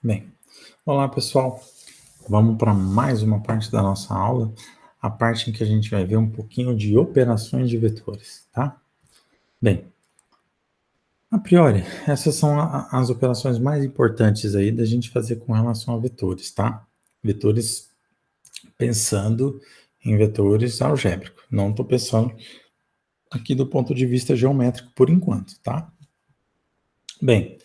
Bem, olá pessoal, vamos para mais uma parte da nossa aula, a parte em que a gente vai ver um pouquinho de operações de vetores, tá? Bem, a priori, essas são as operações mais importantes aí da gente fazer com relação a vetores, tá? Vetores pensando em vetores algébricos, não estou pensando aqui do ponto de vista geométrico por enquanto, tá? Bem,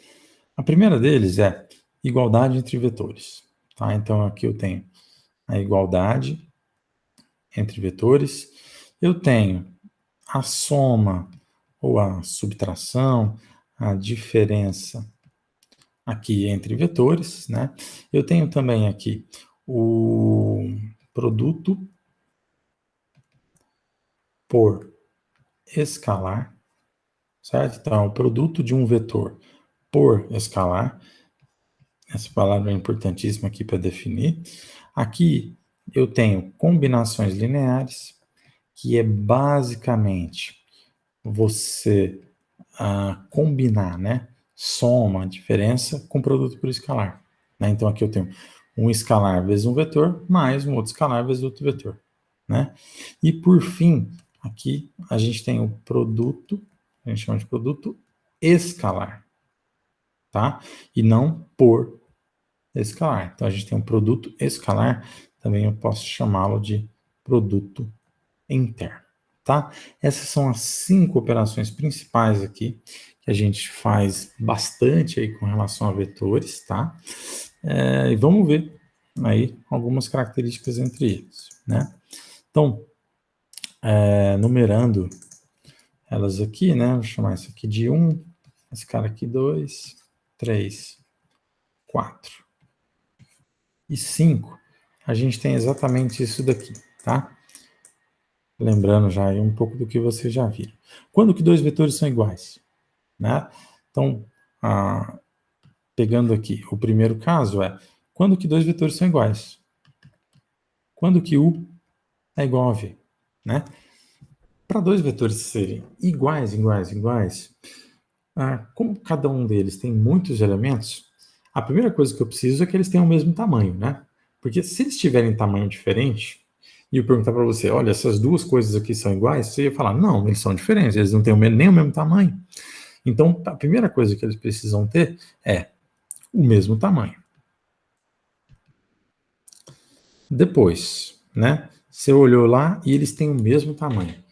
a primeira deles é igualdade entre vetores, tá? Então aqui eu tenho a igualdade entre vetores, eu tenho a soma ou a subtração, a diferença aqui entre vetores, né? Eu tenho também aqui o produto por escalar, certo? Então, é o produto de um vetor por escalar. Essa palavra é importantíssima aqui para definir. Aqui eu tenho combinações lineares, que é basicamente você combinar, né? Soma, diferença com produto por escalar. Né? Então aqui eu tenho um escalar vezes um vetor, mais um outro escalar vezes outro vetor. Né? E por fim, aqui a gente tem o produto, a gente chama de produto escalar. Tá? E não por escalar. Então a gente tem um produto escalar, também eu posso chamá-lo de produto interno. Tá? Essas são as 5 operações principais aqui, que a gente faz bastante aí com relação a vetores, tá? E vamos ver aí algumas características entre eles, né? Então, numerando elas aqui, né? Vou chamar isso aqui de 1, esse cara aqui 2, 3, 4 e 5. A gente tem exatamente isso daqui, tá? Lembrando já aí um pouco do que vocês já viram. Quando que dois vetores são iguais? Né? Então, pegando aqui, o primeiro caso é quando que dois vetores são iguais? Quando que U é igual a V? Né? Para dois vetores serem iguais, como cada um deles tem muitos elementos, a primeira coisa que eu preciso é que eles tenham o mesmo tamanho, né? Porque se eles tiverem tamanho diferente, e eu perguntar para você, olha, essas duas coisas aqui são iguais, você ia falar, não, eles são diferentes, eles não têm nem o mesmo tamanho. Então, a primeira coisa que eles precisam ter é o mesmo tamanho. Depois, né? Você olhou lá e eles têm o mesmo tamanho.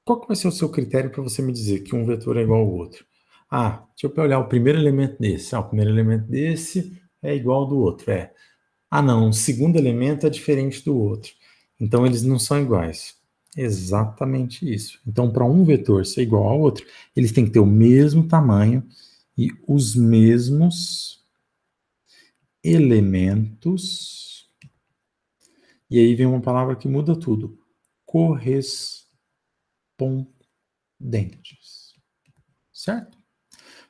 Qual que vai ser o seu critério para você me dizer que um vetor é igual ao outro? Deixa eu olhar o primeiro elemento desse. O primeiro elemento desse é igual ao do outro. Não, o segundo elemento é diferente do outro. Então, eles não são iguais. Exatamente isso. Então, para um vetor ser igual ao outro, eles têm que ter o mesmo tamanho e os mesmos elementos. E aí vem uma palavra que muda tudo. Correspondentes. Certo?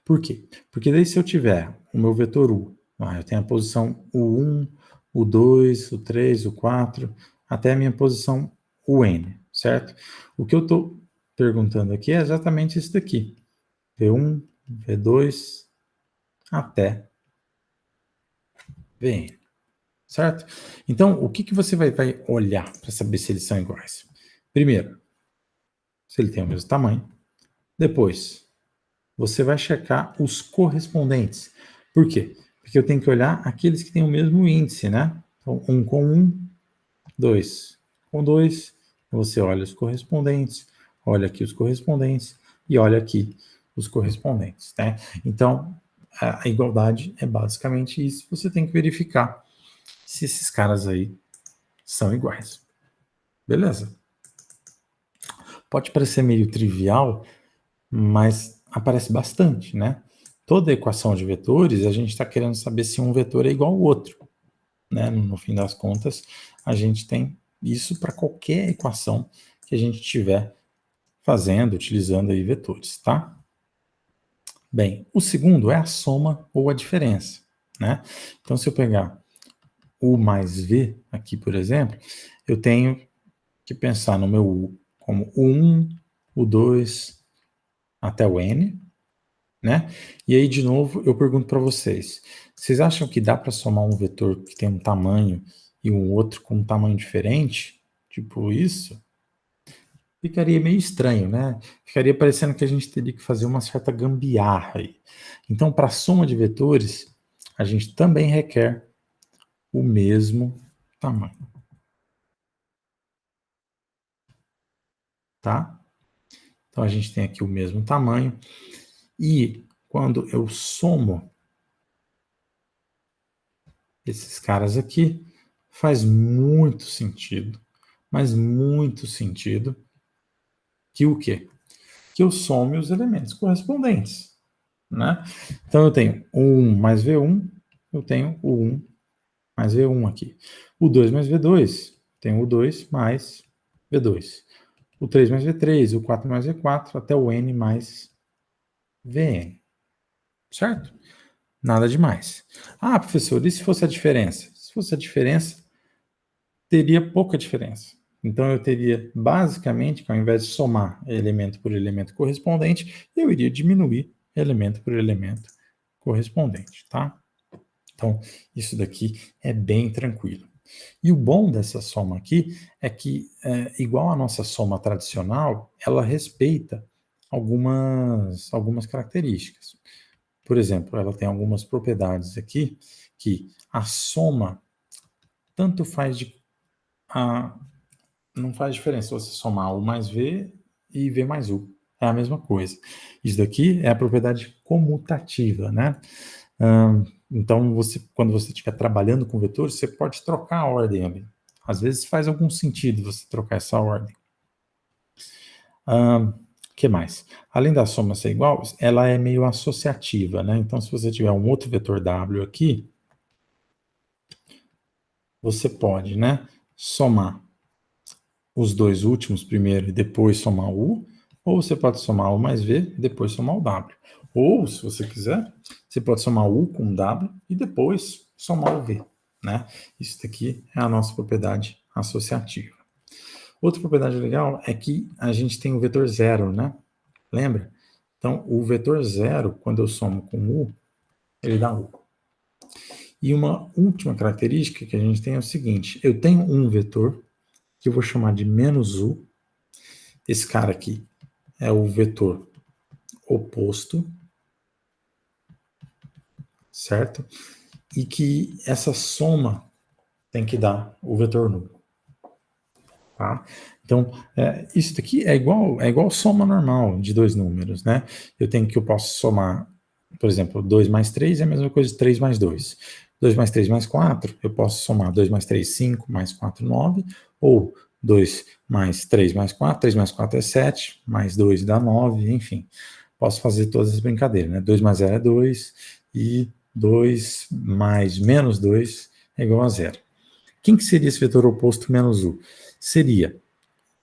Por quê? Porque daí se eu tiver o meu vetor U, eu tenho a posição U1, U2, U3, U4, até a minha posição UN, certo? O que eu estou perguntando aqui é exatamente isso daqui. V1, V2, até Vn. Certo? Então, o que você vai olhar para saber se eles são iguais? Primeiro, se ele tem o mesmo tamanho. Depois, você vai checar os correspondentes. Por quê? Porque eu tenho que olhar aqueles que têm o mesmo índice, né? Então, 1 com 1, 2 com 2. Você olha os correspondentes, olha aqui os correspondentes e olha aqui os correspondentes, né? Então, a igualdade é basicamente isso. Você tem que verificar se esses caras aí são iguais. Beleza? Pode parecer meio trivial, mas aparece bastante, né? Toda equação de vetores, a gente está querendo saber se um vetor é igual ao outro. Né? No fim das contas, a gente tem isso para qualquer equação que a gente estiver fazendo, utilizando aí vetores, tá? Bem, o segundo é a soma ou a diferença, né? Então, se eu pegar U mais V aqui, por exemplo, eu tenho que pensar no meu U como U1, U2 até o N, né? E aí, de novo, eu pergunto para vocês, vocês acham que dá para somar um vetor que tem um tamanho e um outro com um tamanho diferente? Tipo isso? Ficaria meio estranho, né? Ficaria parecendo que a gente teria que fazer uma certa gambiarra aí. Então, para a soma de vetores, a gente também requer o mesmo tamanho, tá? Então, a gente tem aqui o mesmo tamanho. E quando eu somo esses caras aqui, faz muito sentido, mas muito sentido, que o quê? Que eu some os elementos correspondentes, né? Então, eu tenho o 1 mais V1, eu tenho o 1 mais V1 aqui. O 2 mais V2, tenho o 2 mais V2. O 3 mais V3, o 4 mais V4, até o N mais Vn. Certo? Nada demais. Ah, professor, e se fosse a diferença? Se fosse a diferença, teria pouca diferença. Então, eu teria, basicamente, que ao invés de somar elemento por elemento correspondente, eu iria diminuir elemento por elemento correspondente, tá? Então, isso daqui é bem tranquilo. E o bom dessa soma aqui é que, igual a nossa soma tradicional, ela respeita algumas características. Por exemplo, ela tem algumas propriedades aqui que a soma tanto faz não faz diferença se você somar U mais V e V mais U. É a mesma coisa. Isso daqui é a propriedade comutativa, né? Então, quando você estiver trabalhando com vetores, você pode trocar a ordem ali. Às vezes faz algum sentido você trocar essa ordem. Que mais? Além da soma ser igual, ela é meio associativa, né? Então, se você tiver um outro vetor W aqui, você pode, né, somar os dois últimos primeiro e depois somar o U, ou você pode somar o mais V e depois somar o W. Ou, se você quiser, você pode somar o U com o W e depois somar o V, né? Isso daqui é a nossa propriedade associativa. Outra propriedade legal é que a gente tem o vetor zero, né? Lembra? Então, o vetor zero, quando eu somo com U, ele dá U. E uma última característica que a gente tem é o seguinte, eu tenho um vetor que eu vou chamar de menos U. Esse cara aqui é o vetor oposto, certo? E que essa soma tem que dar o vetor nulo. Tá? Então, isso daqui é igual soma normal de dois números, né? Eu posso somar, por exemplo, 2 mais 3 é a mesma coisa de 3 mais 2. 2 mais 3 mais 4, eu posso somar 2 mais 3, 5, mais 4, 9, ou 2 mais 3 mais 4, 3 mais 4 é 7, mais 2 dá 9, enfim. Posso fazer todas as brincadeiras, né? 2 mais 0 é 2, e 2 mais menos 2 é igual a 0. Quem que seria esse vetor oposto menos U? Seria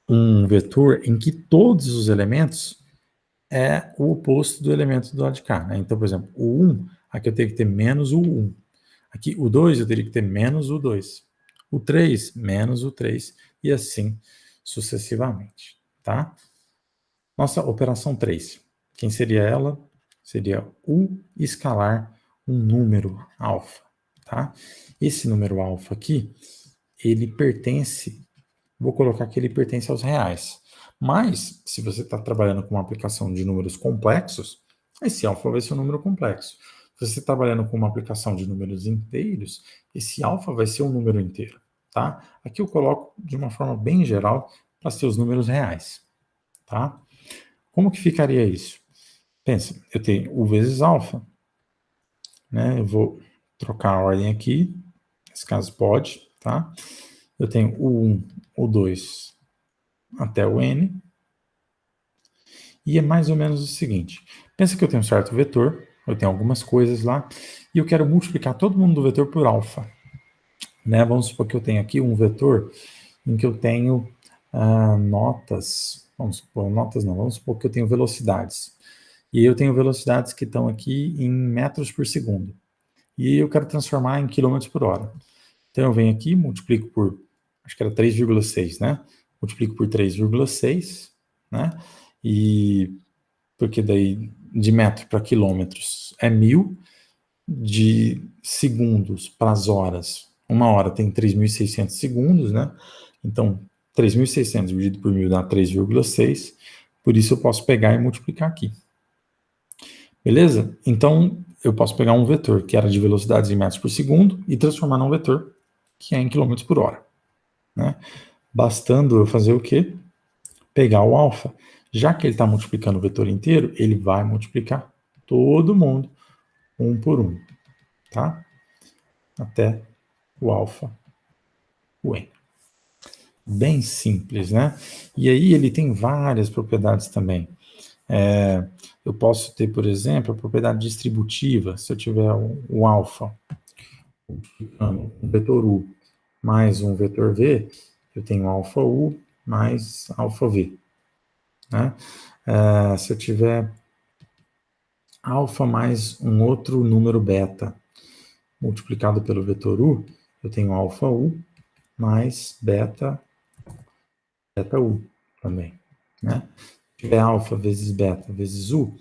um vetor em que todos os elementos é o oposto do elemento do lado de cá, né? Então, por exemplo, o 1, aqui eu teria que ter menos o 1. Aqui, o 2, eu teria que ter menos o 2. O 3, menos o 3. E assim sucessivamente, tá? Nossa operação 3. Quem seria ela? Seria U escalar um número alfa, tá? Esse número alfa aqui, ele pertence, vou colocar que ele pertence aos reais. Mas, se você está trabalhando com uma aplicação de números complexos, esse alfa vai ser um número complexo. Se você está trabalhando com uma aplicação de números inteiros, esse alfa vai ser um número inteiro, tá? Aqui eu coloco de uma forma bem geral para ser os números reais, tá? Como que ficaria isso? Pensa, eu tenho U vezes alfa, né? Eu vou trocar a ordem aqui, nesse caso pode, tá? Eu tenho o 1, o 2 até o n, e é mais ou menos o seguinte, pensa que eu tenho um certo vetor, eu tenho algumas coisas lá, e eu quero multiplicar todo mundo do vetor por alfa, né? Vamos supor que eu tenho aqui um vetor em que eu tenho notas, vamos supor que eu tenho velocidades, e eu tenho velocidades que estão aqui em metros por segundo, e eu quero transformar em quilômetros por hora. Então eu venho aqui, multiplico por, acho que era 3,6, né? Multiplico por 3,6, né? E porque daí de metro para quilômetros é 1.000, de segundos para as horas, uma hora tem 3.600 segundos, né? Então, 3.600 dividido por 1.000 dá 3,6, por isso eu posso pegar e multiplicar aqui. Beleza? Então, eu posso pegar um vetor que era de velocidades em metros por segundo e transformar num vetor que é em quilômetros por hora, né? Bastando eu fazer o quê? Pegar o alfa. Já que ele está multiplicando o vetor inteiro, ele vai multiplicar todo mundo um por um, tá? Até o alfa, o n. Bem simples, né? E aí ele tem várias propriedades também. Eu posso ter, por exemplo, a propriedade distributiva. Se eu tiver o alfa, um vetor u mais um vetor v, eu tenho alfa u mais alfa v, né? Se eu tiver alfa mais um outro número beta multiplicado pelo vetor u, eu tenho alfa u mais beta u também, né? Se tiver alfa vezes beta vezes u,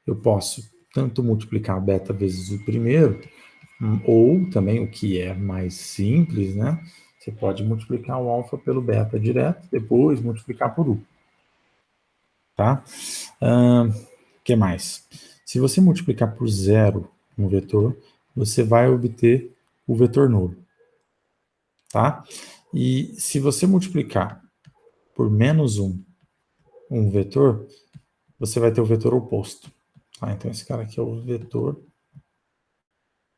eu posso tanto multiplicar beta vezes u primeiro, ou também, o que é mais simples, né? Você pode multiplicar o alfa pelo beta direto, depois multiplicar por u. Tá? Que mais? Se você multiplicar por zero um vetor, você vai obter o vetor nulo. Tá? E se você multiplicar por menos um vetor, você vai ter o vetor oposto. Tá? Então, esse cara aqui é o vetor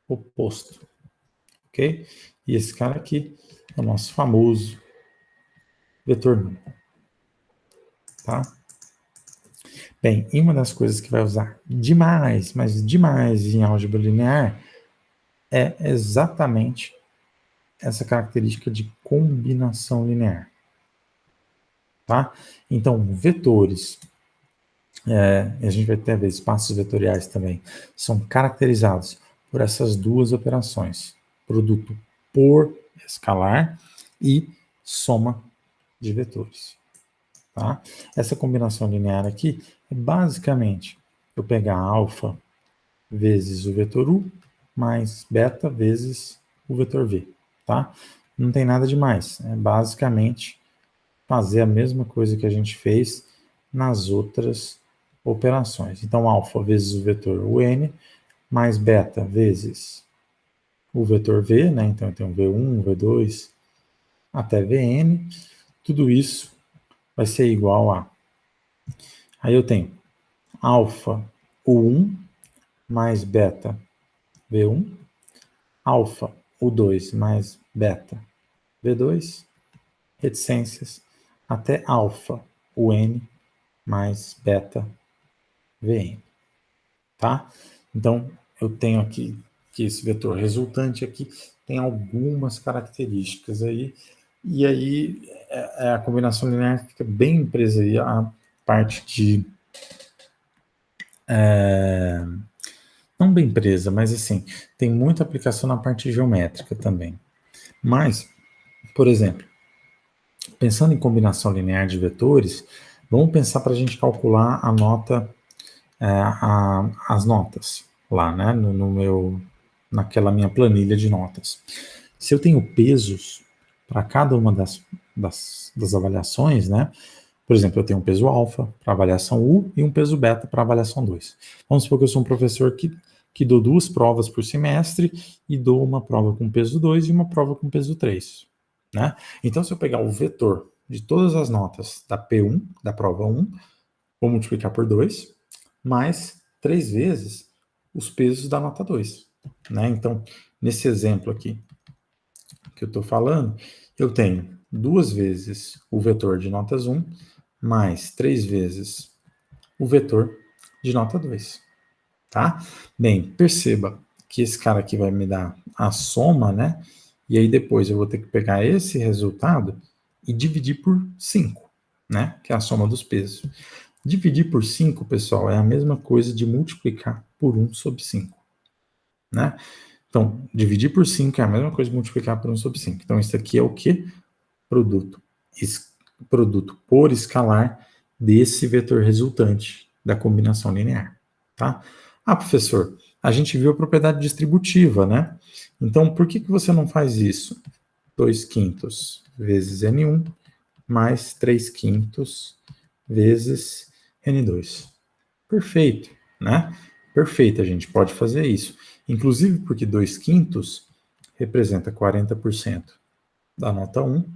oposto. Ok? E esse cara aqui é o nosso famoso vetor nulo. Tá? Bem, e uma das coisas que vai usar demais, mas demais em álgebra linear, é exatamente essa característica de combinação linear. Tá? Então, vetores, a gente vai ter ver espaços vetoriais também, são caracterizados por essas duas operações, produto por escalar e soma de vetores. Tá? Essa combinação linear aqui é basicamente eu pegar alfa vezes o vetor u mais beta vezes o vetor v. Tá? Não tem nada demais, é basicamente fazer a mesma coisa que a gente fez nas outras operações. Então, alfa vezes o vetor un mais beta vezes o vetor v, né? Então, eu tenho v1, v2 até vn. Tudo isso vai ser igual a... Aí eu tenho alfa u1 mais beta v1, alfa u2 mais beta v2, reticências, até alfa un mais beta vn. Tá? Então, eu tenho aqui que esse vetor resultante aqui tem algumas características aí, e aí a combinação linear fica bem presa aí a parte de... não bem presa, mas assim, tem muita aplicação na parte geométrica também. Mas, por exemplo, pensando em combinação linear de vetores, vamos pensar para a gente calcular a nota, as notas lá, né, naquela minha planilha de notas. Se eu tenho pesos para cada uma das avaliações, né, por exemplo, eu tenho um peso alfa para avaliação U e um peso beta para avaliação 2. Vamos supor que eu sou um professor que dou 2 provas por semestre e dou uma prova com peso 2 e uma prova com peso 3. Né? Então, se eu pegar o vetor de todas as notas da P1, da prova 1, vou multiplicar por 2, mais 3 vezes os pesos da nota 2. Né? Então, nesse exemplo aqui que eu estou falando, eu tenho 2 vezes o vetor de notas 1, mais 3 vezes o vetor de nota 2. Tá? Bem, perceba que esse cara aqui vai me dar a soma, né? E aí depois eu vou ter que pegar esse resultado e dividir por 5, né? Que é a soma dos pesos. Dividir por 5, pessoal, é a mesma coisa de multiplicar por 1 sobre 5, né? Então, dividir por 5 é a mesma coisa de multiplicar por 1 sobre 5. Então, isso aqui é o quê? Produto por escalar desse vetor resultante da combinação linear. tá? Ah, professor, a gente viu a propriedade distributiva, né? Então, por que você não faz isso? 2/5 vezes N1 mais 3/5 vezes N2. Perfeito, né? Perfeito, a gente pode fazer isso. Inclusive porque 2/5 representa 40% da nota 1,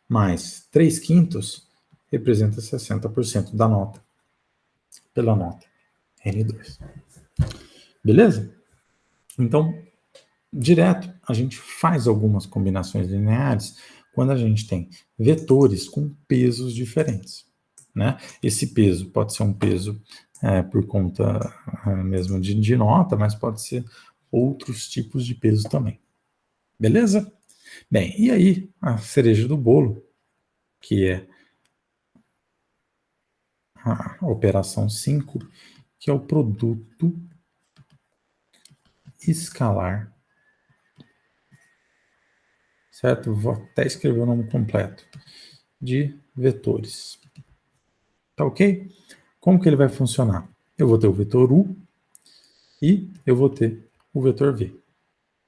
mais 3/5 representa 60% da nota, pela nota N2. Beleza? Então, direto, a gente faz algumas combinações lineares quando a gente tem vetores com pesos diferentes, né? Esse peso pode ser um peso por conta mesmo de nota, mas pode ser outros tipos de peso também. Beleza? Bem, e aí a cereja do bolo, que é a operação 5, que é o produto escalar, certo? Vou até escrever o nome completo, de vetores. Tá ok? Como que ele vai funcionar? Eu vou ter o vetor U e eu vou ter o vetor V,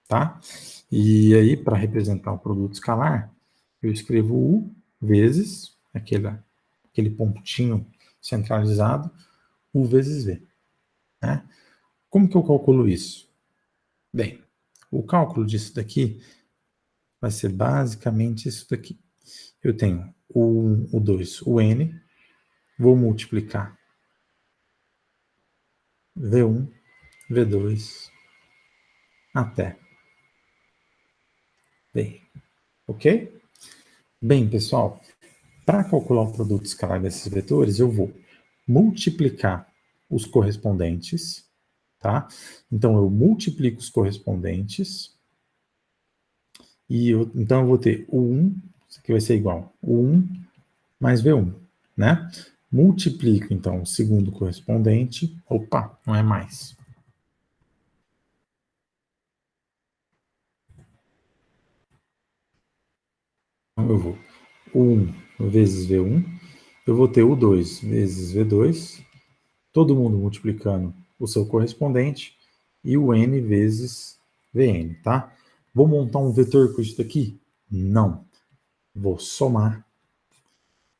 tá? E aí, para representar o produto escalar, eu escrevo U vezes aquele pontinho centralizado, U vezes V, né? Como que eu calculo isso? Bem, o cálculo disso daqui vai ser basicamente isso daqui. Eu tenho o 1, o 2, o N, vou multiplicar V1, V2, até V, ok? Bem, pessoal, para calcular o produto escalar desses vetores, eu vou multiplicar os correspondentes, tá? Então, eu multiplico os correspondentes e então eu vou ter o 1, isso aqui vai ser igual o 1 mais V1, né? Multiplico, então, o segundo correspondente. Opa, não é mais. Então, eu vou o 1 vezes V1, eu vou ter o 2 vezes V2, todo mundo multiplicando o seu correspondente, e o N vezes Vn, tá? Vou montar um vetor com isso daqui? Não. Vou somar,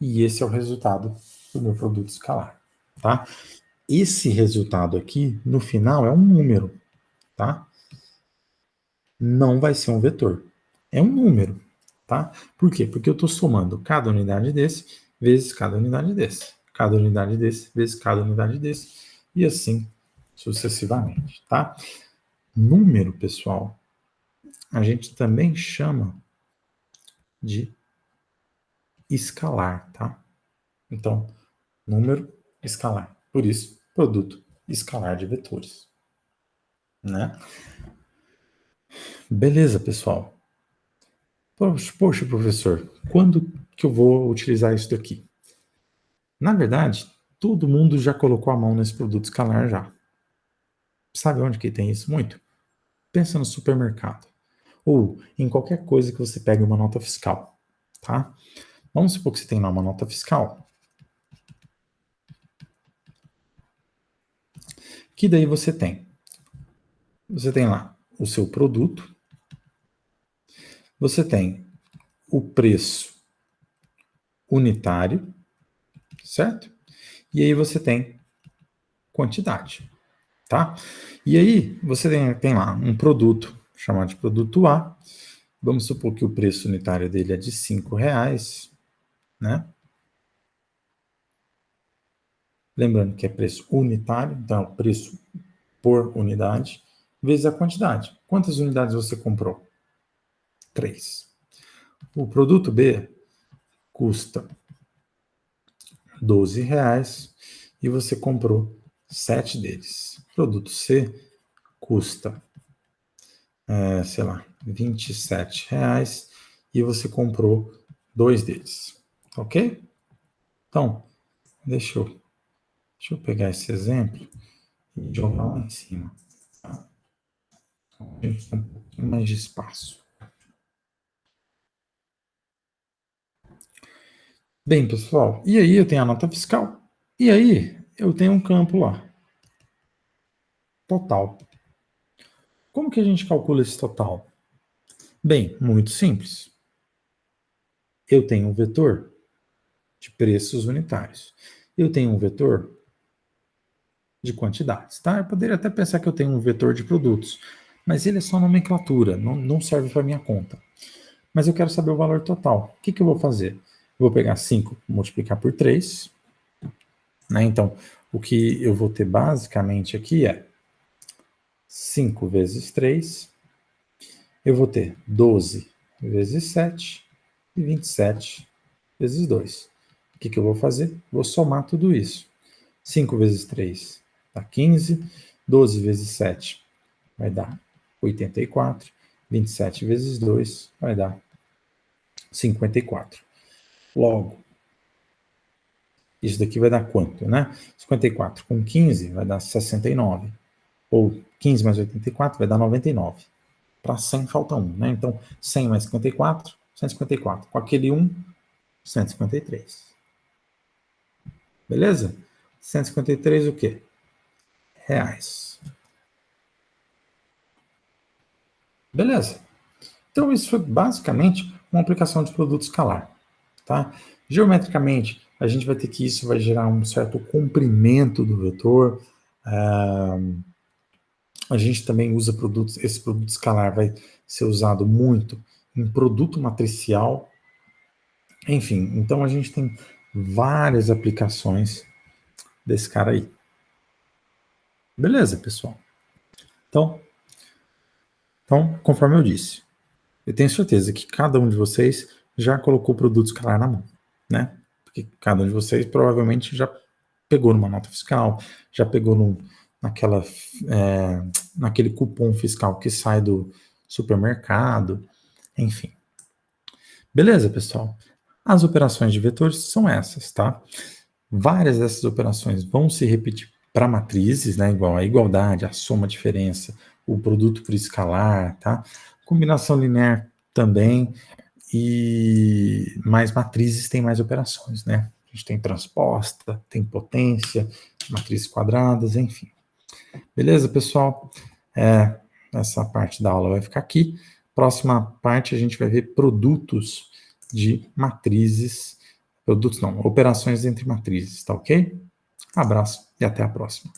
e esse é o resultado do meu produto escalar, tá? Esse resultado aqui, no final, é um número, tá? Não vai ser um vetor. É um número, tá? Por quê? Porque eu estou somando cada unidade desse vezes cada unidade desse. Cada unidade desse vezes cada unidade desse. E assim sucessivamente, tá? Número, pessoal, a gente também chama de escalar, tá? Então, número escalar. Por isso, produto escalar de vetores, né? Beleza, pessoal. Poxa, professor, quando que eu vou utilizar isso daqui? Na verdade, todo mundo já colocou a mão nesse produto escalar já. Sabe onde que tem isso muito? Pensa no supermercado. Ou em qualquer coisa que você pegue uma nota fiscal, tá? Vamos supor que você tem lá uma nota fiscal, que daí você tem. Você tem lá o seu produto, você tem o preço unitário, certo? E aí você tem quantidade, tá? E aí você tem lá um produto chamado de produto A. Vamos supor que o preço unitário dele é de R$ 5, né? Lembrando que é preço unitário, então é o preço por unidade, vezes a quantidade. Quantas unidades você comprou? 3. O produto B custa R$ 12 e você comprou 7 deles. O produto C custa, sei lá, R$ 27 e você comprou 2 deles. Ok? Então, deixa eu pegar esse exemplo e jogar lá em cima. Tá? A gente tem um pouquinho mais de espaço. Bem, pessoal, e aí eu tenho a nota fiscal. E aí eu tenho um campo lá. total. Como que a gente calcula esse total? Bem, muito simples. Eu tenho um vetor de preços unitários. Eu tenho um vetor de quantidades, tá? Eu poderia até pensar que eu tenho um vetor de produtos, mas ele é só nomenclatura, não serve para minha conta. Mas eu quero saber o valor total. O que eu vou fazer? Eu vou pegar 5, multiplicar por 3, né? Então, o que eu vou ter basicamente aqui é 5 vezes 3, eu vou ter 12 vezes 7 e 27 vezes 2. O que eu vou fazer? Vou somar tudo isso. 5 vezes 3 dá 15, 12 vezes 7 vai dar 84, 27 vezes 2 vai dar 54. Logo, isso daqui vai dar quanto, né? 54 com 15 vai dar 69. Ou 15 mais 84 vai dar 99. Para 100 falta 1, né? Então, 100 mais 54, 154. Com aquele 1, 153. Beleza? 153 o quê? Reais. Beleza. Então, isso foi basicamente uma aplicação de produto escalar. Tá? Geometricamente, a gente vai ter que isso vai gerar um certo comprimento do vetor. A gente também usa produtos, esse produto escalar vai ser usado muito em produto matricial. Enfim, então a gente tem várias aplicações desse cara aí. Beleza, pessoal? Então, conforme eu disse, eu tenho certeza que cada um de vocês já colocou o produto escalar na mão, né? Porque cada um de vocês provavelmente já pegou numa nota fiscal, já pegou naquele cupom fiscal que sai do supermercado, enfim. Beleza, pessoal? As operações de vetores são essas, tá? Várias dessas operações vão se repetir para matrizes, né? Igual a igualdade, a soma, a diferença, o produto por escalar, tá? Combinação linear também, e mais matrizes têm mais operações, né? A gente tem transposta, tem potência, matrizes quadradas, enfim. Beleza, pessoal? Essa parte da aula vai ficar aqui. Próxima parte a gente vai ver produtos de matrizes, produtos não, operações entre matrizes, tá ok? Abraço e até a próxima.